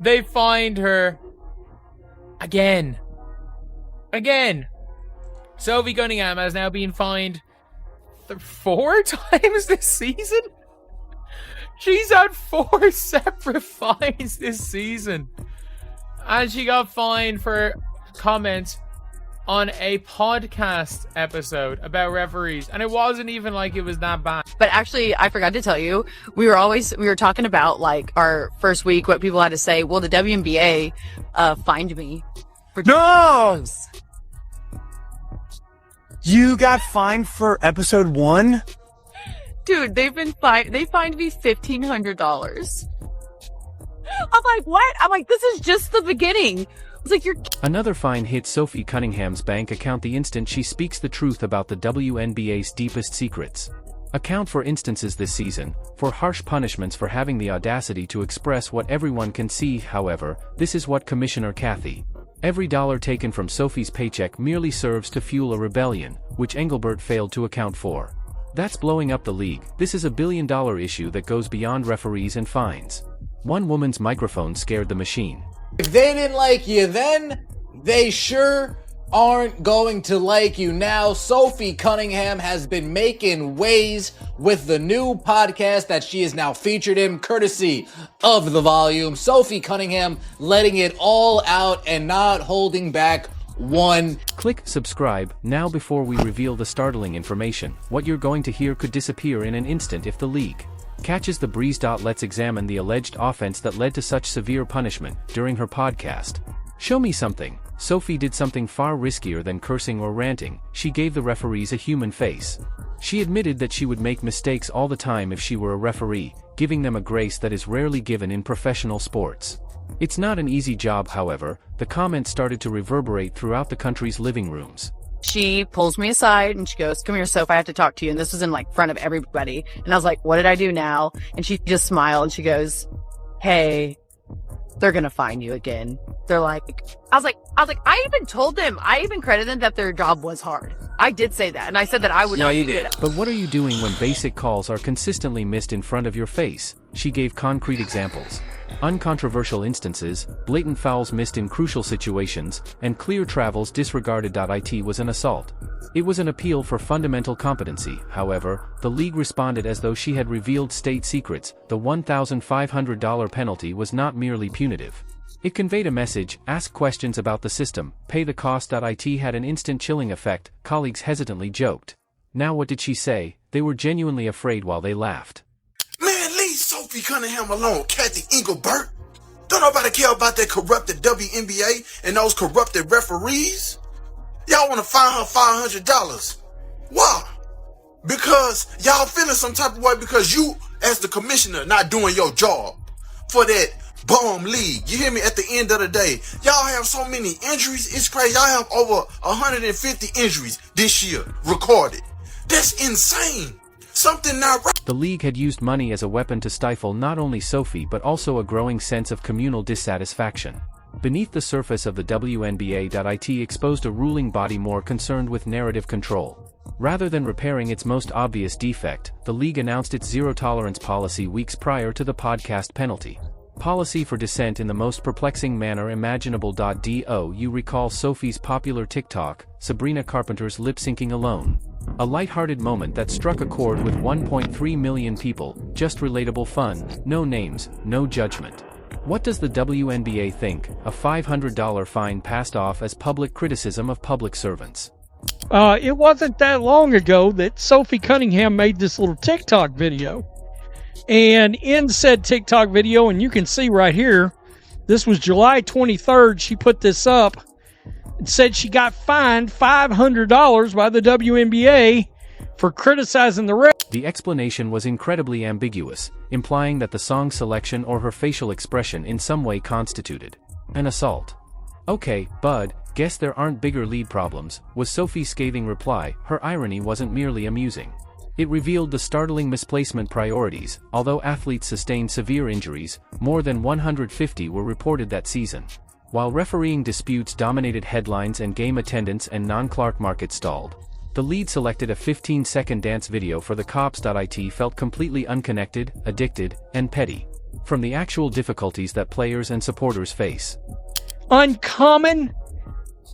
they fined her again. Sophie Cunningham has now been fined 4 times this season. She's had 4 separate fines this season. And she got fined for comments on a podcast episode about referees. And it wasn't even like it was that bad. But actually, I forgot to tell you, we were talking about like our first week, what people had to say. Well, the WNBA fined me for No! You got fined for episode 1? Dude, they fined me $1,500. I'm like, what? I'm like, this is just the beginning. It's like you're... Another fine hit Sophie Cunningham's bank account the instant she speaks the truth about the WNBA's deepest secrets. Account for instances this season, for harsh punishments for having the audacity to express what everyone can see. However, this is what Commissioner Kathy. Every dollar taken from Sophie's paycheck merely serves to fuel a rebellion, which Engelbert failed to account for. That's blowing up the league. This is a billion-dollar issue that goes beyond referees and fines. One woman's microphone scared the machine. If they didn't like you then, they sure aren't going to like you now. Sophie Cunningham has been making waves with the new podcast that she is now featured in, courtesy of The Volume. Sophie Cunningham letting it all out and not holding back one. Click subscribe now before we reveal the startling information. What you're going to hear could disappear in an instant if the league catches the breeze. Let's examine the alleged offense that led to such severe punishment during her podcast. Show me something. Sophie did something far riskier than cursing or ranting. She gave the referees a human face. She admitted that she would make mistakes all the time if she were a referee, giving them a grace that is rarely given in professional sports. It's not an easy job, however. The comments started to reverberate throughout the country's living rooms. She pulls me aside and she goes, "Come here, Soph, I have to talk to you." And this was in like front of everybody. And I was like, "What did I do now?" And she just smiled and she goes, "Hey, they're going to fine you again." They're like, I was like, I even told them, I even credited them that their job was hard. I did say that. And I said that I would. No, you did. But what are you doing when basic calls are consistently missed in front of your face? She gave concrete examples. Uncontroversial instances, blatant fouls missed in crucial situations, and clear travels disregarded. It was an assault. It was an appeal for fundamental competency. However, the league responded as though she had revealed state secrets. The $1,500 penalty was not merely punitive. It conveyed a message: ask questions about the system, pay the cost. It had an instant chilling effect. Colleagues hesitantly joked. Now what did she say? They were genuinely afraid while they laughed. Man, leave Sophie Cunningham alone, Kathy Engelbert. Don't nobody care about that corrupted WNBA and those corrupted referees. Y'all want to fine her $500. Why? Because y'all feeling some type of way because you, as the commissioner, not doing your job for that bum league. You hear me? At the end of the day, y'all have so many injuries. It's crazy. Y'all have over 150 injuries this year recorded. That's insane. Something not right. The league had used money as a weapon to stifle not only Sophie but also a growing sense of communal dissatisfaction. Beneath the surface of the WNBA, it exposed a ruling body more concerned with narrative control. Rather than repairing its most obvious defect, the league announced its zero-tolerance policy weeks prior to the podcast penalty. Policy for dissent in the most perplexing manner imaginable. Do you recall Sophie's popular TikTok, Sabrina Carpenter's lip-syncing alone? A light-hearted moment that struck a chord with 1.3 million people, just relatable fun, no names, no judgment. What does the WNBA think? A $500 fine passed off as public criticism of public servants. It wasn't that long ago that Sophie Cunningham made this little TikTok video. And in said TikTok video, and you can see right here, this was July 23rd, she put this up and said she got fined $500 by the WNBA for criticizing the ref. The explanation was incredibly ambiguous, implying that the song selection or her facial expression in some way constituted an assault. Okay, bud, guess there aren't bigger lead problems, was Sophie's scathing reply. Her irony wasn't merely amusing. It revealed the startling misplacement priorities. Although athletes sustained severe injuries, more than 150 were reported that season. While refereeing disputes dominated headlines and game attendance and non-Clark market stalled, the lead selected a 15-second dance video for the cops. It felt completely unconnected, addicted, and petty. from the actual difficulties that players and supporters face. Uncommon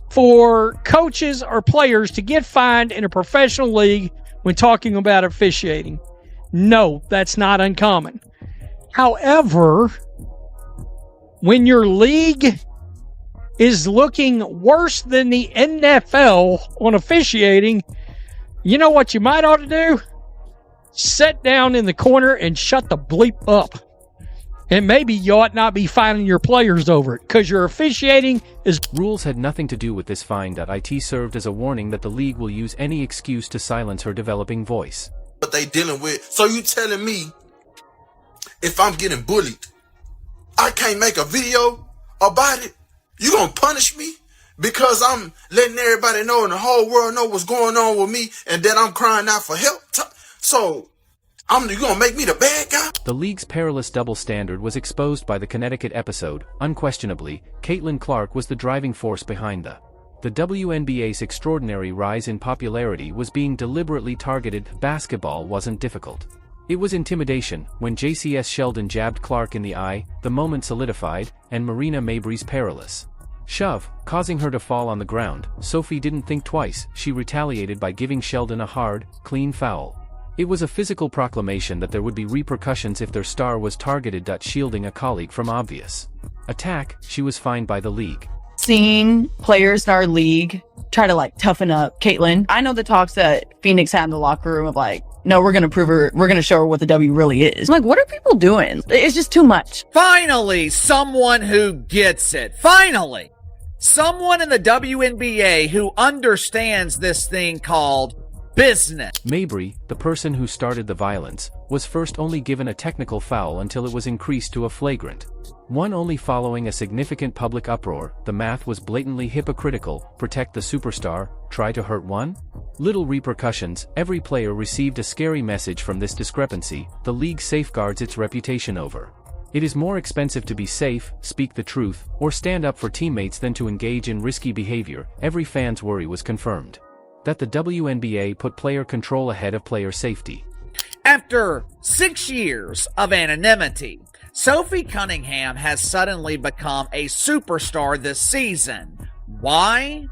for coaches or players to get fined in a professional league when talking about officiating. No, that's not uncommon. However, when your league is looking worse than the NFL on officiating, you know what you might ought to do? Sit down in the corner and shut the bleep up. And maybe you ought not be fining your players over it, because your officiating is... Rules had nothing to do with this FINED.it served as a warning that the league will use any excuse to silence her developing voice. What they dealing with. So you telling me if I'm getting bullied, I can't make a video about it? You gonna punish me because I'm letting everybody know and the whole world know what's going on with me and that I'm crying out for help? So you gonna make me the bad guy? The league's perilous double standard was exposed by the Connecticut episode. Unquestionably, Caitlin Clark was the driving force behind the WNBA's extraordinary rise in popularity was being deliberately targeted. Basketball wasn't difficult. It was intimidation. When JCS Sheldon jabbed Clark in the eye, the moment solidified, and Marina Mabry's perilous shove, causing her to fall on the ground. Sophie didn't think twice. She retaliated by giving Sheldon a hard, clean foul. It was a physical proclamation that there would be repercussions if their star was targeted. Shielding a colleague from obvious attack, she was fined by the league. Seeing players in our league try to like toughen up Caitlin. I know the talks that Phoenix had in the locker room of like, no, we're going to prove her, we're going to show her what the W really is. I'm like, what are people doing? It's just too much. Finally, someone who gets it. Finally, someone in the WNBA who understands this thing called business. Mabry, the person who started the violence, was first only given a technical foul until it was increased to a flagrant one only following a significant public uproar. The math was blatantly hypocritical. Protect the superstar, try to hurt one? Little repercussions. Every player received a scary message from this discrepancy. The league safeguards its reputation over. It is more expensive to be safe, speak the truth, or stand up for teammates than to engage in risky behavior. Every fan's worry was confirmed that the WNBA put player control ahead of player safety. After 6 years of anonymity, Sophie Cunningham has suddenly become a superstar this season. Why?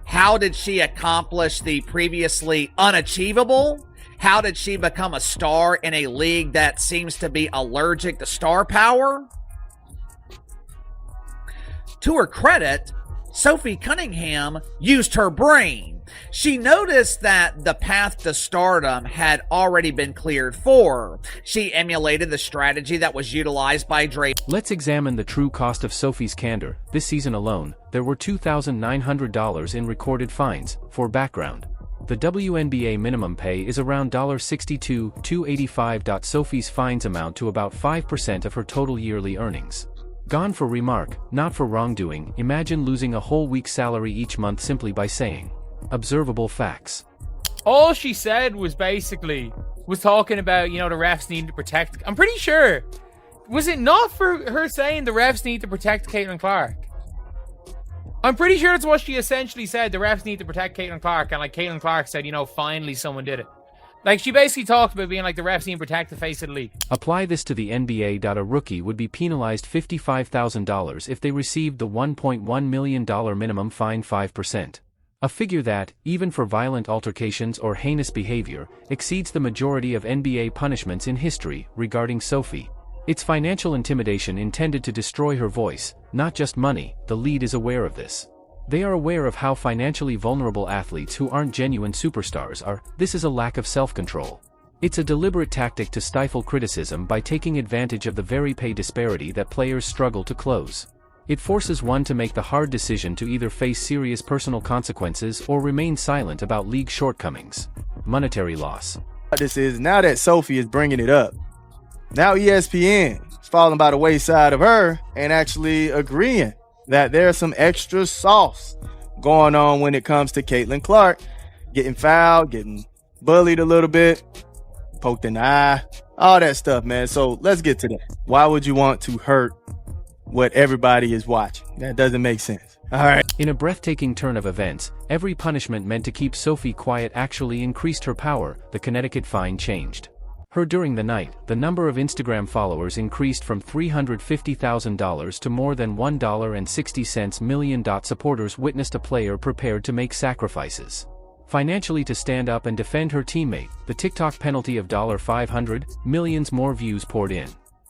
How did she accomplish the previously unachievable? How did she become a star in a league that seems to be allergic to star power? To her credit, Sophie Cunningham used her brain. She noticed that the path to stardom had already been cleared for her. She emulated the strategy that was utilized by Drake. Let's examine the true cost of Sophie's candor. This season alone, there were $2,900 in recorded fines. For background, the WNBA minimum pay is around $62,285. Sophie's fines amount to about 5% of her total yearly earnings. Gone for remark, not for wrongdoing. Imagine losing a whole week's salary each month simply by saying observable facts. All she said was talking about, the refs need to protect. I'm pretty sure. Was it not for her saying the refs need to protect Caitlin Clark? I'm pretty sure it's what she essentially said. The refs need to protect Caitlin Clark. And Caitlin Clark said, finally someone did it. She basically talked about being the refs need to protect the face of the league. Apply this to the NBA. A rookie would be penalized $55,000 if they received the $1.1 million minimum fine, 5%. A figure that, even for violent altercations or heinous behavior, exceeds the majority of NBA punishments in history. Regarding Sophie, it's financial intimidation intended to destroy her voice, not just money. The league is aware of this. They are aware of how financially vulnerable athletes who aren't genuine superstars are. This is a lack of self-control. It's a deliberate tactic to stifle criticism by taking advantage of the very pay disparity that players struggle to close. It forces one to make the hard decision to either face serious personal consequences or remain silent about league shortcomings. Monetary loss. This is now that Sophie is bringing it up. Now ESPN is falling by the wayside of her and actually agreeing that there's some extra sauce going on when it comes to Caitlin Clark getting fouled, getting bullied a little bit, poked in the eye, all that stuff, man. So let's get to that. Why would you want to hurt what everybody is watching? That doesn't make sense. All right. In a breathtaking turn of events, every punishment meant to keep Sophie quiet actually increased her power. The Connecticut fine changed Her during the night, the number of Instagram followers increased from $350,000 to more than $1.60 million. Supporters witnessed a player prepared to make sacrifices financially to stand up and defend her teammate. The TikTok penalty of $500, millions more views poured in,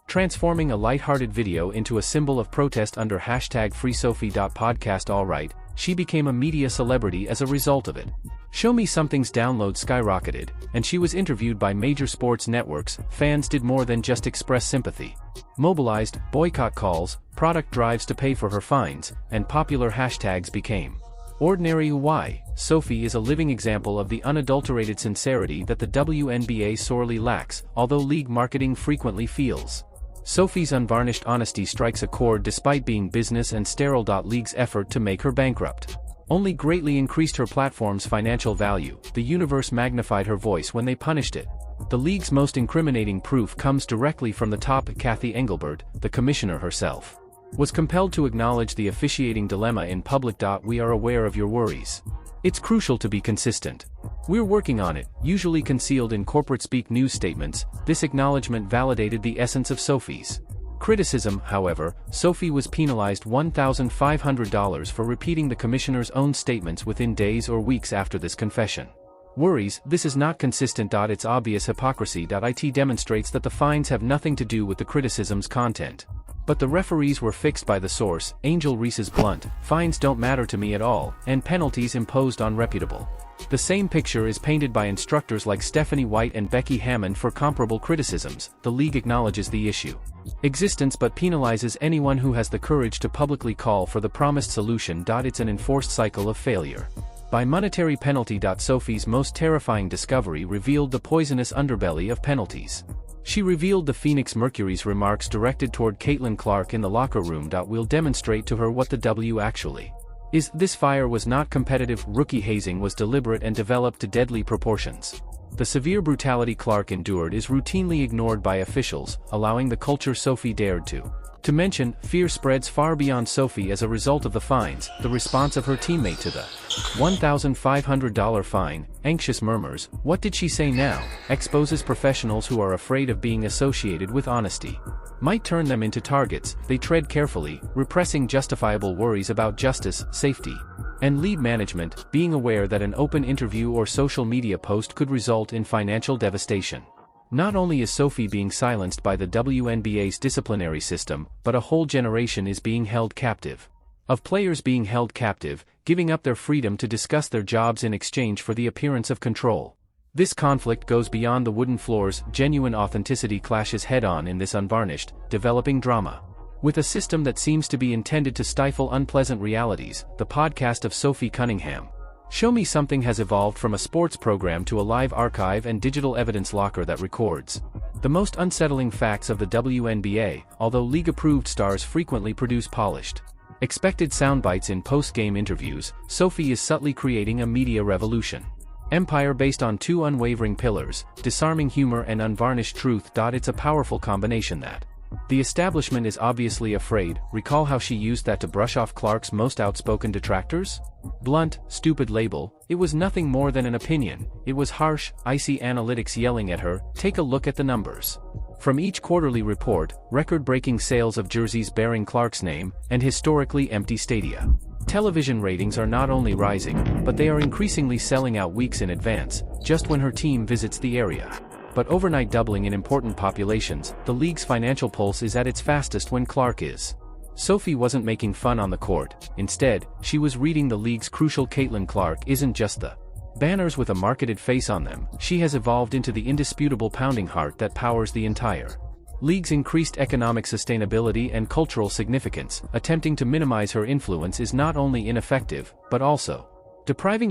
transforming a lighthearted video into a symbol of protest under hashtag FreeSophie.podcast. Alright, she became a media celebrity as a result of it. Show Me Something's download skyrocketed, and she was interviewed by major sports networks. Fans did more than just express sympathy. Mobilized, boycott calls, product drives to pay for her fines, and popular hashtags became ordinary. Why? Sophie is a living example of the unadulterated sincerity that the WNBA sorely lacks, although league marketing frequently feels. Sophie's unvarnished honesty strikes a chord despite being business and sterile. League's effort to make her bankrupt only greatly increased her platform's financial value. The universe magnified her voice when they punished it. The league's most incriminating proof comes directly from the top. Cathy Engelbert, the commissioner herself, was compelled to acknowledge the officiating dilemma in public. We are aware of your worries. It's crucial to be consistent. We're working on it, usually concealed in corporate speak news statements. This acknowledgement validated the essence of Sophie's criticism. However, Sophie was penalized $1,500 for repeating the commissioner's own statements within days or weeks after this confession. Worries, this is not consistent. It's obvious hypocrisy. It demonstrates that the fines have nothing to do with the criticism's content, but the referees were fixed by the source. Angel Reese's blunt, fines don't matter to me at all, and penalties imposed on reputable. The same picture is painted by instructors like Stephanie White and Becky Hammond for comparable criticisms. The league acknowledges the issue existence but penalizes anyone who has the courage to publicly call for the promised solution. It's an enforced cycle of failure by monetary penalty. Sophie's most terrifying discovery revealed the poisonous underbelly of penalties. She revealed the Phoenix Mercury's remarks directed toward Caitlin Clark in the locker room. Will demonstrate to her what the W actually is. This fire was not competitive. Rookie hazing was deliberate and developed to deadly proportions. The severe brutality Clark endured is routinely ignored by officials, allowing the culture Sophie dared to mention. Fear spreads far beyond Sophie as a result of the fines. The response of her teammate to the $1,500 fine, anxious murmurs, "What did she say now?" exposes professionals who are afraid of being associated with honesty might turn them into targets. They tread carefully, repressing justifiable worries about justice, safety, and lead management, being aware that an open interview or social media post could result in financial devastation. Not only is Sophie being silenced by the WNBA's disciplinary system, but a whole generation is being held captive. Of players being held captive, giving up their freedom to discuss their jobs in exchange for the appearance of control. This conflict goes beyond the wooden floors. Genuine authenticity clashes head-on in this unvarnished, developing drama. With a system that seems to be intended to stifle unpleasant realities, the podcast of Sophie Cunningham, Show Me Something, has evolved from a sports program to a live archive and digital evidence locker that records the most unsettling facts of the WNBA. Although league-approved stars frequently produce polished, expected soundbites in post-game interviews, Sophie is subtly creating a media revolution. Empire based on two unwavering pillars, disarming humor and unvarnished truth. It's a powerful combination that the establishment is obviously afraid. Recall how she used that to brush off Clark's most outspoken detractors? Blunt, stupid label. It was nothing more than an opinion. It was harsh, icy analytics yelling at her. Take a look at the numbers from each quarterly report: record-breaking sales of jerseys bearing Clark's name, and historically empty stadia. Television ratings are not only rising, but they are increasingly selling out weeks in advance, just when her team visits the area. But overnight doubling in important populations, the league's financial pulse is at its fastest when Clark is. Sophie wasn't making fun on the court. Instead, she was reading the league's crucial. Caitlin Clark isn't just the banners with a marketed face on them. She has evolved into the indisputable pounding heart that powers the entire league's increased economic sustainability and cultural significance. Attempting to minimize her influence is not only ineffective, but also depriving